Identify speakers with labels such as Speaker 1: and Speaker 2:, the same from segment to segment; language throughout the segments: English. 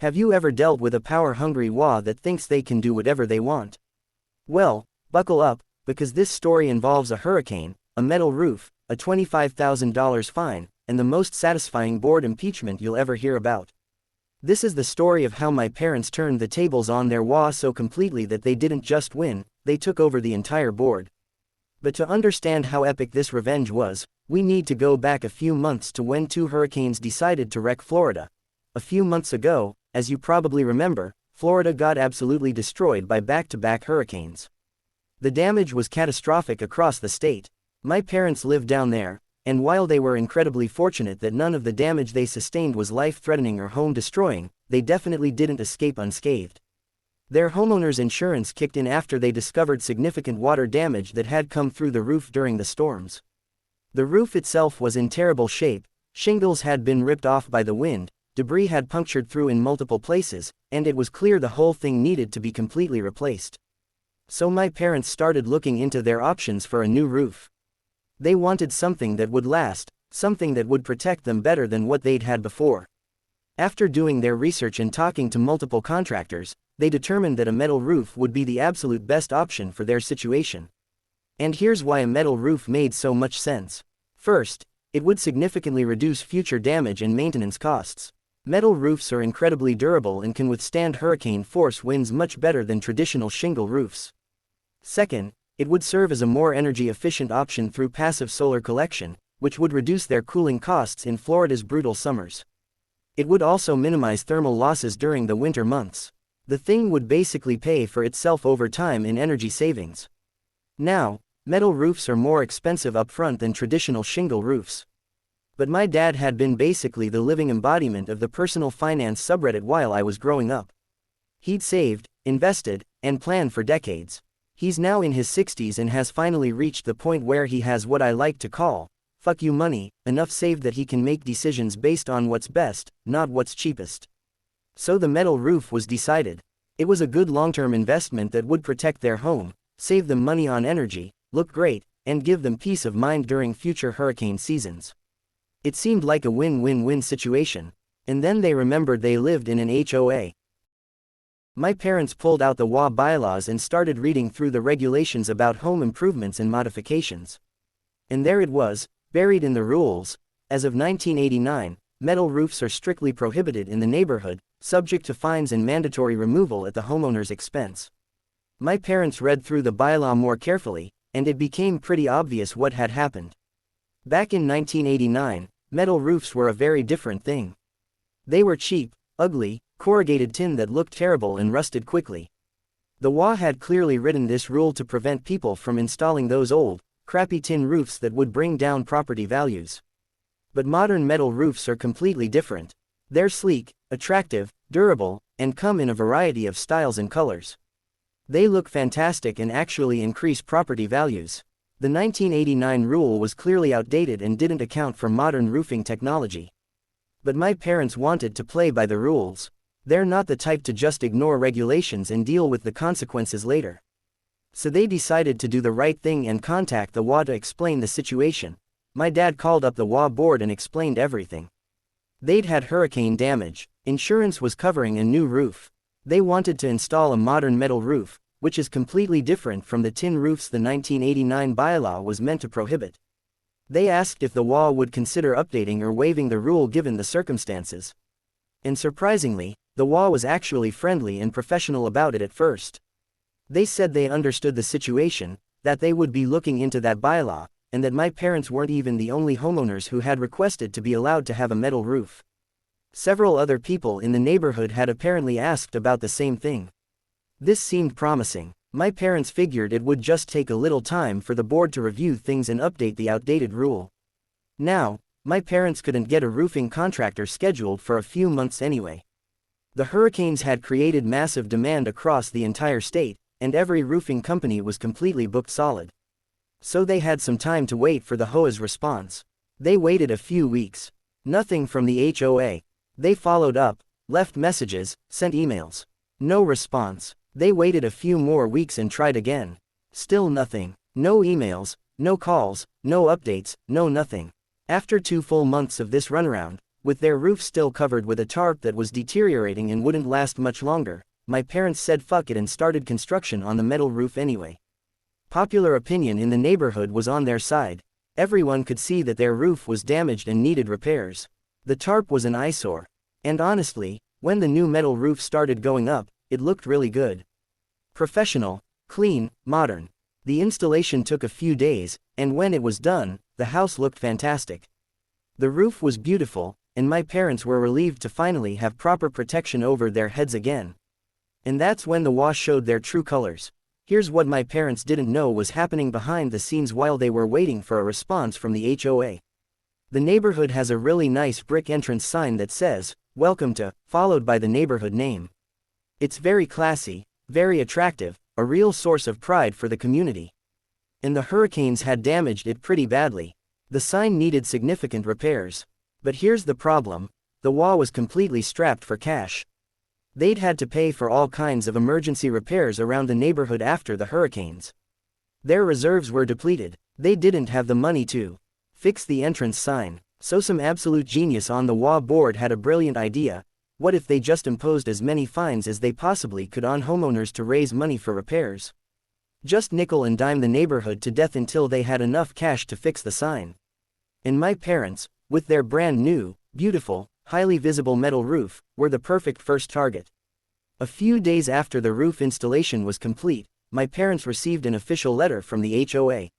Speaker 1: Have you ever dealt with a power-hungry WA that thinks they can do whatever they want? Well, buckle up, because this story involves a hurricane, a metal roof, a $25,000 fine, and the most satisfying board impeachment you'll ever hear about. This is the story of how my parents turned the tables on their WA so completely that they didn't just win, they took over the entire board. But to understand how epic this revenge was, we need to go back a few months to when two hurricanes decided to wreck Florida. A few months ago, as you probably remember, Florida got absolutely destroyed by back-to-back hurricanes. The damage was catastrophic across the state. My parents lived down there, and while they were incredibly fortunate that none of the damage they sustained was life-threatening or home-destroying, they definitely didn't escape unscathed. Their homeowners insurance kicked in after they discovered significant water damage that had come through the roof during the storms. The roof itself was in terrible shape, shingles had been ripped off by the wind, debris had punctured through in multiple places, and it was clear the whole thing needed to be completely replaced. So my parents started looking into their options for a new roof. They wanted something that would last, something that would protect them better than what they'd had before. After doing their research and talking to multiple contractors, they determined that a metal roof would be the absolute best option for their situation. And here's why a metal roof made so much sense. First, it would significantly reduce future damage and maintenance costs. Metal roofs are incredibly durable and can withstand hurricane force winds much better than traditional shingle roofs. Second, it would serve as a more energy-efficient option through passive solar collection, which would reduce their cooling costs in Florida's brutal summers. It would also minimize thermal losses during the winter months. The thing would basically pay for itself over time in energy savings. Now, metal roofs are more expensive upfront than traditional shingle roofs. But my dad had been basically the living embodiment of the personal finance subreddit while I was growing up. He'd saved, invested, and planned for decades. He's now in his 60s and has finally reached the point where he has what I like to call, fuck you money, enough saved that he can make decisions based on what's best, not what's cheapest. So the metal roof was decided. It was a good long-term investment that would protect their home, save them money on energy, look great, and give them peace of mind during future hurricane seasons. It seemed like a win-win-win situation, and then they remembered they lived in an HOA. My parents pulled out the WA bylaws and started reading through the regulations about home improvements and modifications. And there it was, buried in the rules. As of 1989, metal roofs are strictly prohibited in the neighborhood, subject to fines and mandatory removal at the homeowner's expense. My parents read through the bylaw more carefully, and it became pretty obvious what had happened. Back in 1989, metal roofs were a very different thing. They were cheap, ugly, corrugated tin that looked terrible and rusted quickly. The WA had clearly written this rule to prevent people from installing those old, crappy tin roofs that would bring down property values. But modern metal roofs are completely different. They're sleek, attractive, durable, and come in a variety of styles and colors. They look fantastic and actually increase property values. The 1989 rule was clearly outdated and didn't account for modern roofing technology. But my parents wanted to play by the rules. They're not the type to just ignore regulations and deal with the consequences later. So they decided to do the right thing and contact the WA to explain the situation. My dad called up the WA board and explained everything. They'd had hurricane damage, insurance was covering a new roof. They wanted to install a modern metal roof, which is completely different from the tin roofs the 1989 bylaw was meant to prohibit. They asked if the WA would consider updating or waiving the rule given the circumstances. And surprisingly, the WA was actually friendly and professional about it at first. They said they understood the situation, that they would be looking into that bylaw, and that my parents weren't even the only homeowners who had requested to be allowed to have a metal roof. Several other people in the neighborhood had apparently asked about the same thing. This seemed promising. My parents figured it would just take a little time for the board to review things and update the outdated rule. Now, my parents couldn't get a roofing contractor scheduled for a few months anyway. The hurricanes had created massive demand across the entire state, and every roofing company was completely booked solid. So they had some time to wait for the HOA's response. They waited a few weeks. Nothing from the HOA. They followed up, left messages, sent emails. No response. They waited a few more weeks and tried again. Still nothing. No emails, no calls, no updates, no nothing. After 2 full months of this runaround, with their roof still covered with a tarp that was deteriorating and wouldn't last much longer, my parents said fuck it and started construction on the metal roof anyway. Popular opinion in the neighborhood was on their side. Everyone could see that their roof was damaged and needed repairs. The tarp was an eyesore. And honestly, when the new metal roof started going up, it looked really good. Professional, clean, modern. The installation took a few days, and when it was done, the house looked fantastic. The roof was beautiful, and my parents were relieved to finally have proper protection over their heads again. And that's when the wash showed their true colors. Here's what my parents didn't know was happening behind the scenes while they were waiting for a response from the HOA. The neighborhood has a really nice brick entrance sign that says, "Welcome to," followed by the neighborhood name. It's very classy, very attractive, a real source of pride for the community. And the hurricanes had damaged it pretty badly. The sign needed significant repairs. But here's the problem: the wall was completely strapped for cash. They'd had to pay for all kinds of emergency repairs around the neighborhood after the hurricanes. Their reserves were depleted. They didn't have the money to fix the entrance sign. So some absolute genius on the WA board had a brilliant idea. What if they just imposed as many fines as they possibly could on homeowners to raise money for repairs? Just nickel and dime the neighborhood to death until they had enough cash to fix the sign. And my parents, with their brand new, beautiful, highly visible metal roof, were the perfect first target. A few days after the roof installation was complete, my parents received an official letter from the HOA.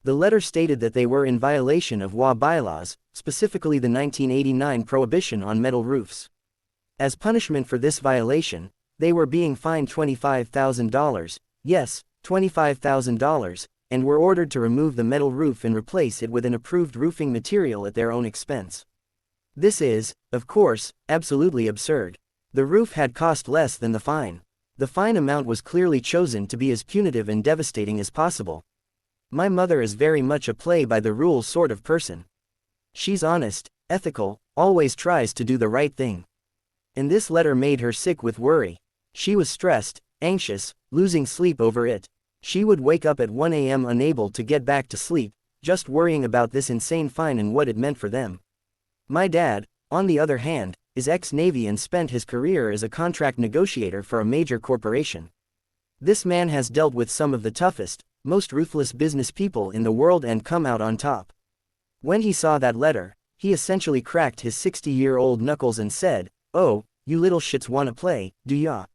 Speaker 1: The letter stated that they were in violation of WA bylaws, specifically the 1989 prohibition on metal roofs. As punishment for this violation, they were being fined $25,000, yes, $25,000, and were ordered to remove the metal roof and replace it with an approved roofing material at their own expense. This is, of course, absolutely absurd. The roof had cost less than the fine. The fine amount was clearly chosen to be as punitive and devastating as possible. My mother is very much a play-by-the-rules sort of person. She's honest, ethical, always tries to do the right thing. And this letter made her sick with worry. She was stressed, anxious, losing sleep over it. She would wake up at 1 a.m. unable to get back to sleep, just worrying about this insane fine and what it meant for them. My dad, on the other hand, is ex-Navy and spent his career as a contract negotiator for a major corporation. This man has dealt with some of the toughest, most ruthless business people in the world and come out on top. When he saw that letter, he essentially cracked his 60-year-old knuckles and said, "Oh, you little shits wanna play, do ya?"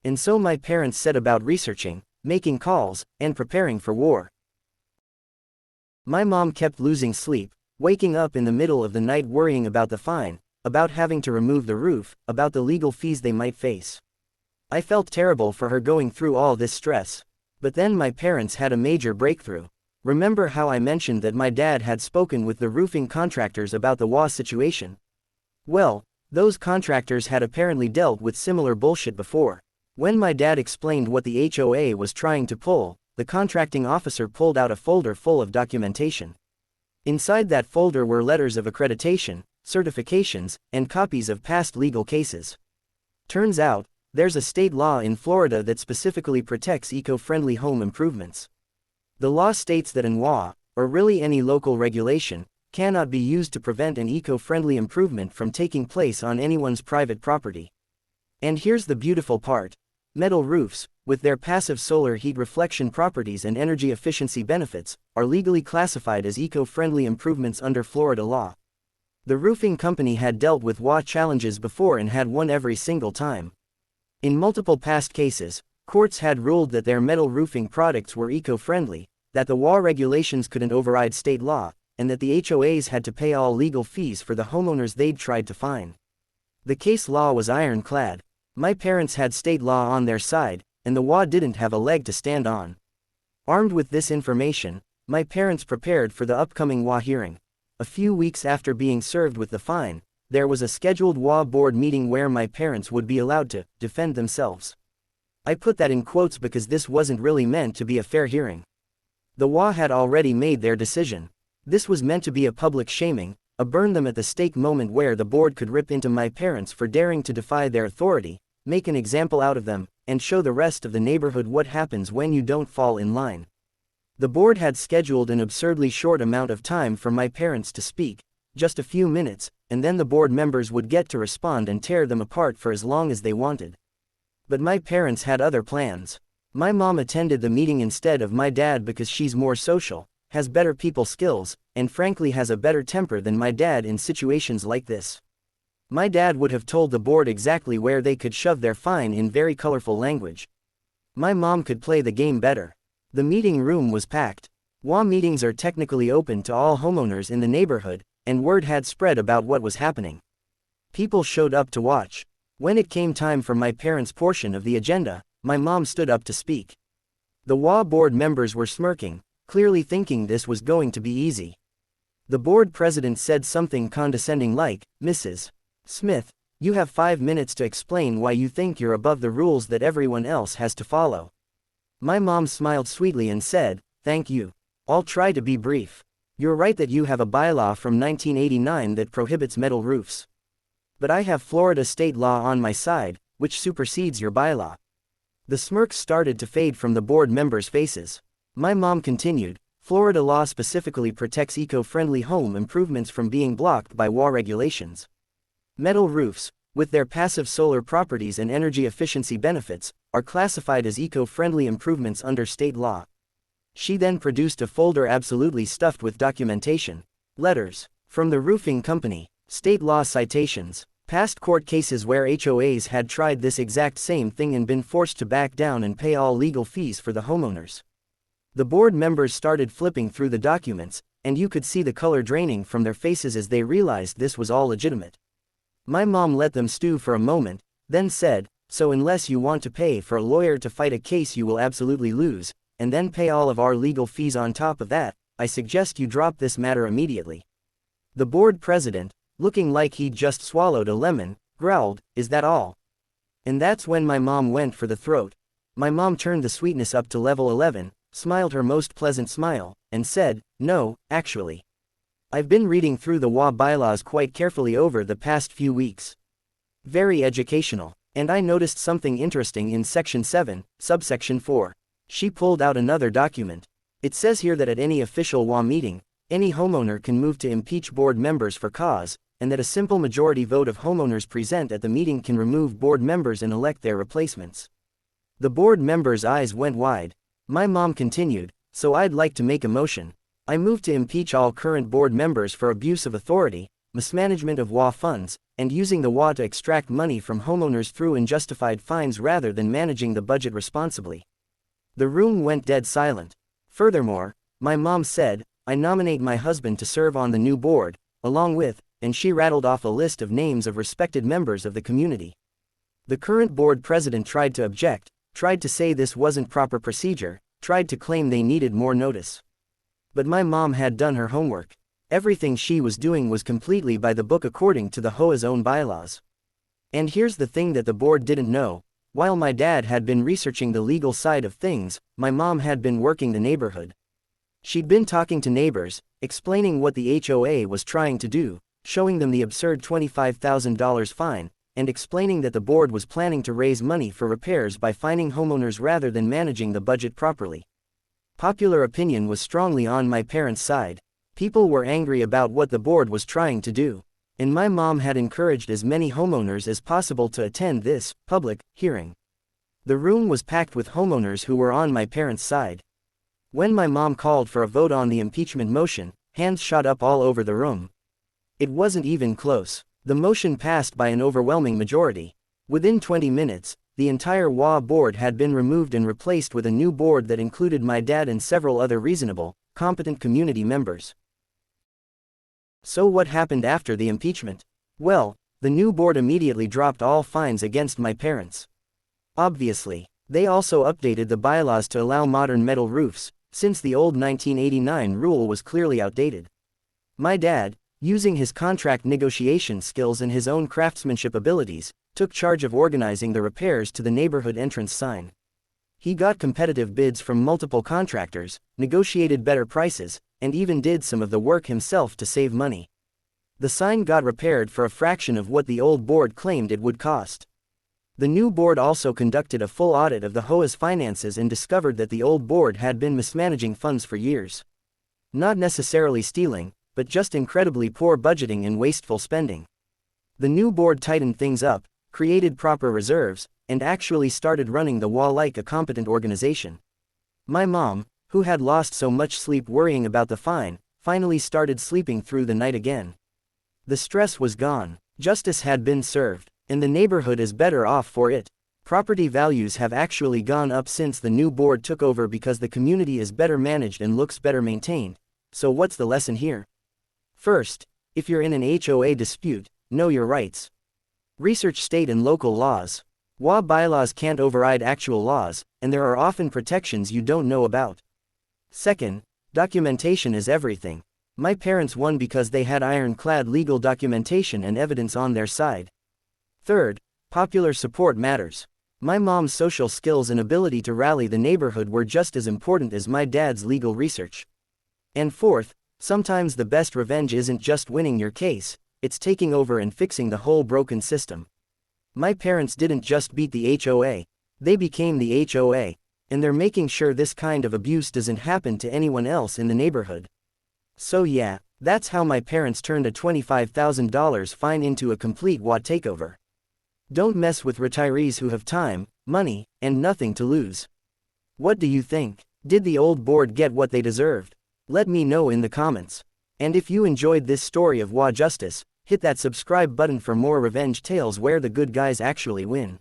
Speaker 1: And so my parents set about researching, making calls, and preparing for war. My mom kept losing sleep, waking up in the middle of the night worrying about the fine, about having to remove the roof, about the legal fees they might face. I felt terrible for her going through all this stress. But then my parents had a major breakthrough. Remember how I mentioned that my dad had spoken with the roofing contractors about the WA situation? Well, those contractors had apparently dealt with similar bullshit before. When my dad explained what the HOA was trying to pull, the contracting officer pulled out a folder full of documentation. Inside that folder were letters of accreditation, certifications, and copies of past legal cases. Turns out, there's a state law in Florida that specifically protects eco-friendly home improvements. The law states that an WA, or really any local regulation, cannot be used to prevent an eco-friendly improvement from taking place on anyone's private property. And here's the beautiful part. Metal roofs, with their passive solar heat reflection properties and energy efficiency benefits, are legally classified as eco-friendly improvements under Florida law. The roofing company had dealt with WA challenges before and had won every single time. In multiple past cases, courts had ruled that their metal roofing products were eco-friendly, that the WA regulations couldn't override state law, and that the HOAs had to pay all legal fees for the homeowners they'd tried to fine. The case law was ironclad. My parents had state law on their side, and the WA didn't have a leg to stand on. Armed with this information, my parents prepared for the upcoming WA hearing. A few weeks after being served with the fine, there was a scheduled WA board meeting where my parents would be allowed to defend themselves. I put that in quotes because this wasn't really meant to be a fair hearing. The WA had already made their decision. This was meant to be a public shaming, a burn them at the stake moment where the board could rip into my parents for daring to defy their authority, make an example out of them, and show the rest of the neighborhood what happens when you don't fall in line. The board had scheduled an absurdly short amount of time for my parents to speak, just a few minutes, and then the board members would get to respond and tear them apart for as long as they wanted. But my parents had other plans. My mom attended the meeting instead of my dad because she's more social, has better people skills, and frankly has a better temper than my dad in situations like this. My dad would have told the board exactly where they could shove their fine in very colorful language. My mom could play the game better. The meeting room was packed. WA meetings are technically open to all homeowners in the neighborhood, and word had spread about what was happening. People showed up to watch. When it came time for my parents' portion of the agenda, my mom stood up to speak. The WA board members were smirking, clearly thinking this was going to be easy. The board president said something condescending like, "Mrs. Smith, you have 5 minutes to explain why you think you're above the rules that everyone else has to follow." My mom smiled sweetly and said, "Thank you. I'll try to be brief. You're right that you have a bylaw from 1989 that prohibits metal roofs. But I have Florida state law on my side, which supersedes your bylaw." The smirks started to fade from the board members' faces. My mom continued, "Florida law specifically protects eco-friendly home improvements from being blocked by WA regulations. Metal roofs, with their passive solar properties and energy efficiency benefits, are classified as eco-friendly improvements under state law." She then produced a folder absolutely stuffed with documentation, letters from the roofing company, state law citations, past court cases where HOAs had tried this exact same thing and been forced to back down and pay all legal fees for the homeowners. The board members started flipping through the documents, and you could see the color draining from their faces as they realized this was all legitimate. My mom let them stew for a moment, then said, "So unless you want to pay for a lawyer to fight a case you will absolutely lose, and then pay all of our legal fees on top of that, I suggest you drop this matter immediately." The board president, looking like he'd just swallowed a lemon, growled, "Is that all?" And that's when my mom went for the throat. My mom turned the sweetness up to level 11, smiled her most pleasant smile, and said, "No, actually. I've been reading through the WA bylaws quite carefully over the past few weeks. Very educational. And I noticed something interesting in Section 7, Subsection 4. She pulled out another document. It says here that at any official WA meeting, any homeowner can move to impeach board members for cause, and that a simple majority vote of homeowners present at the meeting can remove board members and elect their replacements." The board members' eyes went wide. My mom continued, "So I'd like to make a motion. I move to impeach all current board members for abuse of authority, mismanagement of WA funds, and using the WA to extract money from homeowners through unjustified fines rather than managing the budget responsibly." The room went dead silent. Furthermore, my mom said, "I nominate my husband to serve on the new board, along with," and she rattled off a list of names of respected members of the community. The current board president tried to object, tried to say this wasn't proper procedure, tried to claim they needed more notice. But my mom had done her homework. Everything she was doing was completely by the book according to the HOA's own bylaws. And here's the thing that the board didn't know. While my dad had been researching the legal side of things, my mom had been working the neighborhood. She'd been talking to neighbors, explaining what the HOA was trying to do, showing them the absurd $25,000 fine, and explaining that the board was planning to raise money for repairs by fining homeowners rather than managing the budget properly. Popular opinion was strongly on my parents' side. People were angry about what the board was trying to do, and my mom had encouraged as many homeowners as possible to attend this public hearing. The room was packed with homeowners who were on my parents' side. When my mom called for a vote on the impeachment motion, hands shot up all over the room. It wasn't even close. The motion passed by an overwhelming majority. Within 20 minutes, the entire WA board had been removed and replaced with a new board that included my dad and several other reasonable, competent community members. So what happened after the impeachment? Well, the new board immediately dropped all fines against my parents. Obviously, they also updated the bylaws to allow modern metal roofs, since the old 1989 rule was clearly outdated. My dad, using his contract negotiation skills and his own craftsmanship abilities, took charge of organizing the repairs to the neighborhood entrance sign. He got competitive bids from multiple contractors, negotiated better prices, and even did some of the work himself to save money. The sign got repaired for a fraction of what the old board claimed it would cost. The new board also conducted a full audit of the HOA's finances and discovered that the old board had been mismanaging funds for years. Not necessarily stealing, but just incredibly poor budgeting and wasteful spending. The new board tightened things up, created proper reserves, and actually started running the WA like a competent organization. My mom, who had lost so much sleep worrying about the fine, finally started sleeping through the night again. The stress was gone, justice had been served, and the neighborhood is better off for it. Property values have actually gone up since the new board took over because the community is better managed and looks better maintained. So what's the lesson here? First, if you're in an HOA dispute, know your rights. Research state and local laws. WA bylaws can't override actual laws, and there are often protections you don't know about. Second, documentation is everything. My parents won because they had ironclad legal documentation and evidence on their side. Third, popular support matters. My mom's social skills and ability to rally the neighborhood were just as important as my dad's legal research. And fourth, sometimes the best revenge isn't just winning your case, it's taking over and fixing the whole broken system. My parents didn't just beat the HOA, they became the HOA, and they're making sure this kind of abuse doesn't happen to anyone else in the neighborhood. So yeah, that's how my parents turned a $25,000 fine into a complete WA takeover. Don't mess with retirees who have time, money, and nothing to lose. What do you think? Did the old board get what they deserved? Let me know in the comments. And if you enjoyed this story of WA justice, hit that subscribe button for more revenge tales where the good guys actually win.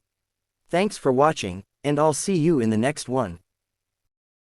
Speaker 1: Thanks for watching, and I'll see you in the next one.